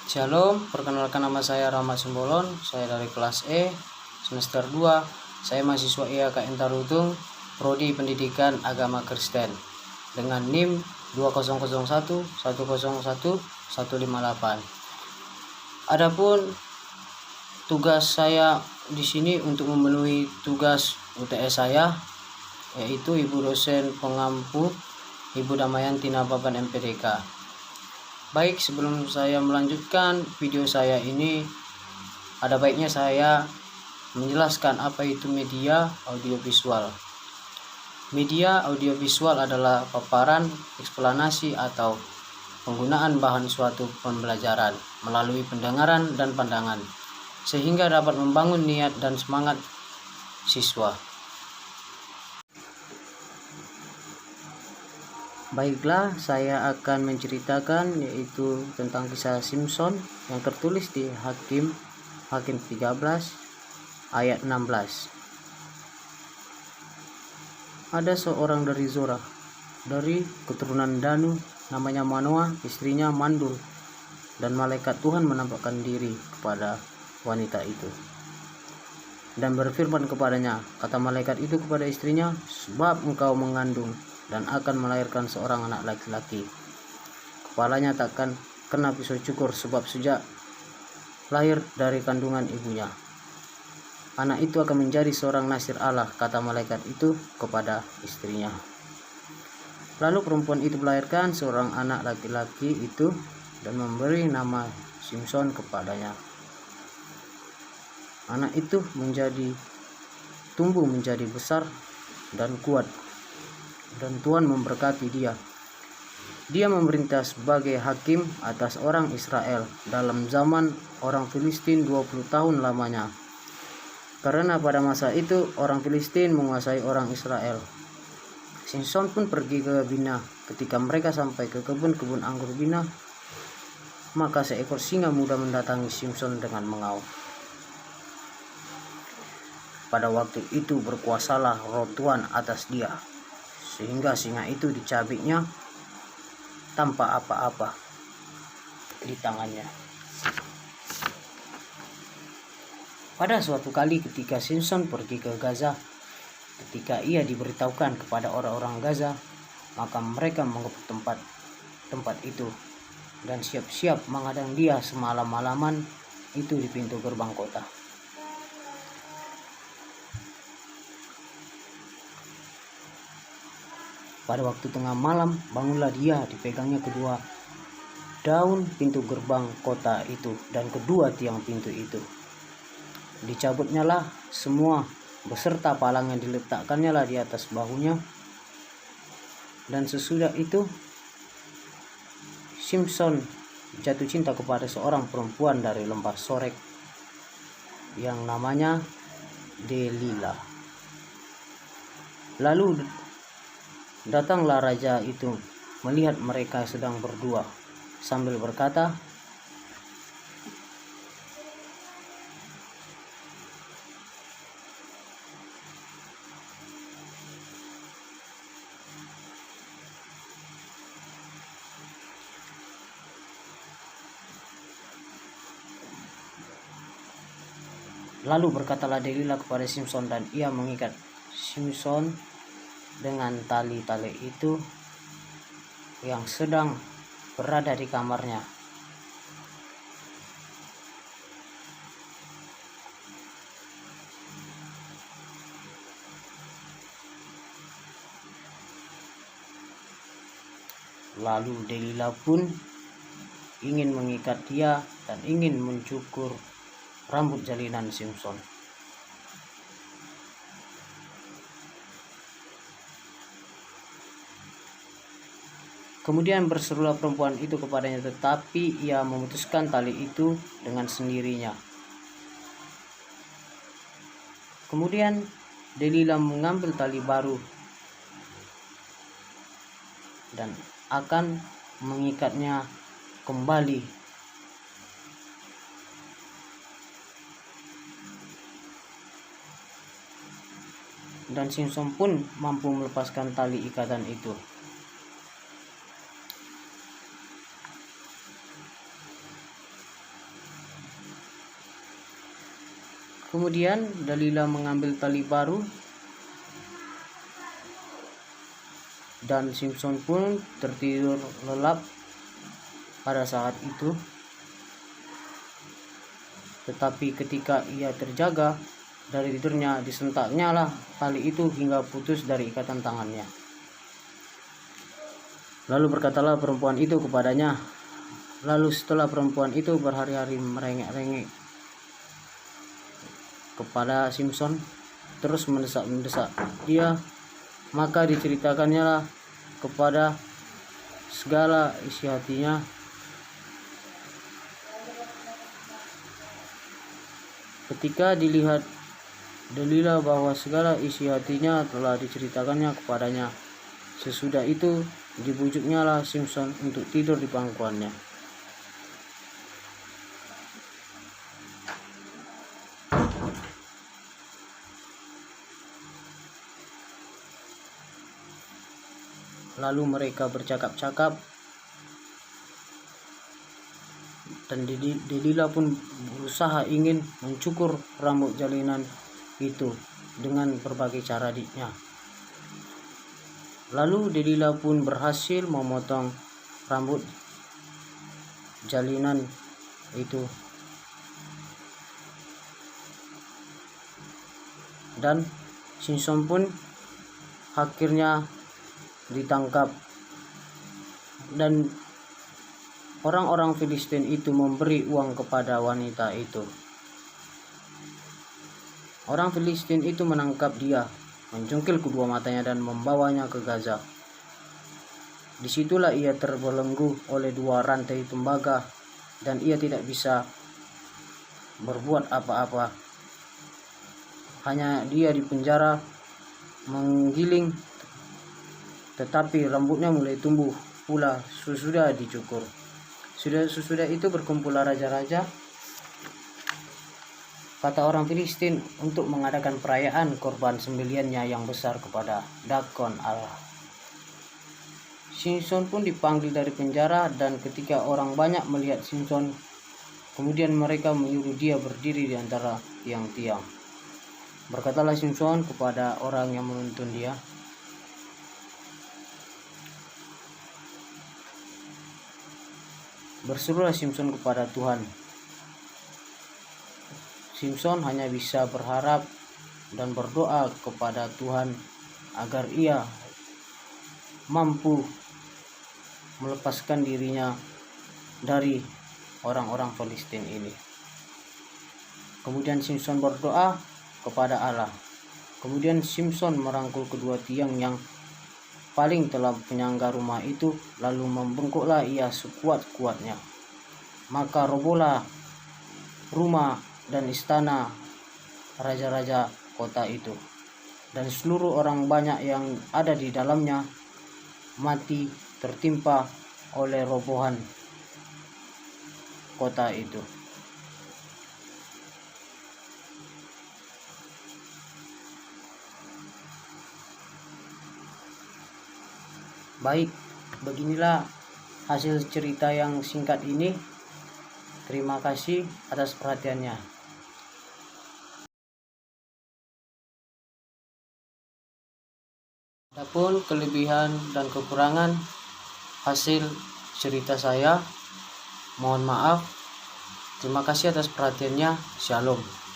Shalom, perkenalkan nama saya Rahmat Simbolon. Saya dari kelas E, semester 2. Saya mahasiswa IAKN Tarutung, Prodi Pendidikan Agama Kristen, dengan NIM 2001 101 158. Adapun tugas saya di sini untuk memenuhi tugas UTS saya, yaitu Ibu dosen pengampu Ibu Damayanti Nababan MPDK. Baik, sebelum saya melanjutkan video saya ini, ada baiknya saya menjelaskan apa itu media audiovisual. Media audiovisual adalah paparan, eksplanasi, atau penggunaan bahan suatu pembelajaran melalui pendengaran dan pandangan, sehingga dapat membangun niat dan semangat siswa. Baiklah, saya akan menceritakan yaitu tentang kisah Simpson yang tertulis di Hakim 13 ayat 16. Ada seorang dari Zora, dari keturunan Danu, namanya Manoah, istrinya mandul, dan malaikat Tuhan menampakkan diri kepada wanita itu dan berfirman kepadanya, kata malaikat itu kepada istrinya, sebab engkau mengandung dan akan melahirkan seorang anak laki-laki. Kepalanya takkan kena pisau cukur, sebab sejak lahir dari kandungan ibunya. Anak itu akan menjadi seorang nasir Allah, kata malaikat itu kepada istrinya. Lalu perempuan itu melahirkan seorang anak laki-laki itu dan memberi nama Simpson kepadanya. Anak itu tumbuh menjadi besar dan kuat, dan Tuhan memberkati dia. Dia memerintah sebagai hakim atas orang Israel dalam zaman orang Filistin 20 tahun lamanya. Karena pada masa itu orang Filistin menguasai orang Israel. Simpson pun pergi ke Bina. Ketika mereka sampai ke kebun-kebun anggur Bina, maka seekor singa muda mendatangi Simpson dengan mengaum. Pada waktu itu berkuasalah roh Tuhan atas dia, sehingga singa itu dicabiknya tanpa apa-apa di tangannya. Pada suatu kali ketika Simpson pergi ke Gaza, ketika ia diberitahukan kepada orang-orang Gaza, maka mereka mengepung tempat itu dan siap-siap menghadang dia semalam-malaman itu di pintu gerbang kota. Pada waktu tengah malam, bangunlah dia, dipegangnya kedua daun pintu gerbang kota itu dan kedua tiang pintu itu. Dicabutnyalah semua beserta palang yang diletakkannya lah di atas bahunya. Dan sesudah itu, Simpson jatuh cinta kepada seorang perempuan dari lembah Sorek yang namanya Delila. Lalu datanglah raja itu melihat mereka sedang berdua sambil berkata, lalu berkatalah Delila kepada Simpson, dan ia mengikat Simpson dengan tali-tali itu yang sedang berada di kamarnya. Lalu Delila pun ingin mengikat dia dan ingin mencukur rambut jalinan Simpson. Kemudian berserulah perempuan itu kepadanya, tetapi ia memutuskan tali itu dengan sendirinya. Kemudian Delila mengambil tali baru dan akan mengikatnya kembali. Dan Simpson pun mampu melepaskan tali ikatan itu. Kemudian Dalila mengambil tali baru dan Simpson pun tertidur lelap pada saat itu. Tetapi ketika ia terjaga dari tidurnya, disentaknya lah tali itu hingga putus dari ikatan tangannya. Lalu berkatalah perempuan itu kepadanya. Lalu setelah perempuan itu berhari-hari merengek-rengek kepada Simpson, terus mendesak-mendesak dia, maka diceritakannya lah kepada segala isi hatinya. Ketika dilihat Dalila bahwa segala isi hatinya telah diceritakannya kepadanya, sesudah itu dibujuknya lah Simpson untuk tidur di pangkuannya. Lalu mereka bercakap-cakap dan Dalila pun berusaha ingin mencukur rambut jalinan itu dengan berbagai cara diknya. Lalu Dalila pun berhasil memotong rambut jalinan itu, dan Simpson pun akhirnya ditangkap, dan orang-orang Filistin itu memberi uang kepada wanita itu. Orang Filistin itu menangkap dia, mencungkil kedua matanya dan membawanya ke Gaza. Disitulah ia terbelenggu oleh 2 rantai tembaga dan ia tidak bisa berbuat apa-apa. Hanya dia di penjara menggiling, tetapi rambutnya mulai tumbuh pula sesudah dicukur. Sesudah itu berkumpullah raja-raja, kata orang Filistin, untuk mengadakan perayaan korban sembelihannya yang besar kepada Dagon Allah. Simpson pun dipanggil dari penjara, dan ketika orang banyak melihat Simpson, kemudian mereka menyuruh dia berdiri di antara tiang-tiang. Berkatalah Simpson kepada orang yang menuntun dia, berserulah Simpson kepada Tuhan. Simpson hanya bisa berharap dan berdoa kepada Tuhan agar ia mampu melepaskan dirinya dari orang-orang Filistin ini. Kemudian Simpson berdoa kepada Allah. Kemudian Simpson merangkul kedua tiang yang paling telah penyangga rumah itu, lalu membengkoklah ia sekuat-kuatnya. Maka robohlah rumah dan istana raja-raja kota itu, dan seluruh orang banyak yang ada di dalamnya mati tertimpa oleh robohan kota itu. Baik, beginilah hasil cerita yang singkat ini. Terima kasih atas perhatiannya. Adapun kelebihan dan kekurangan hasil cerita saya, mohon maaf. Terima kasih atas perhatiannya. Shalom.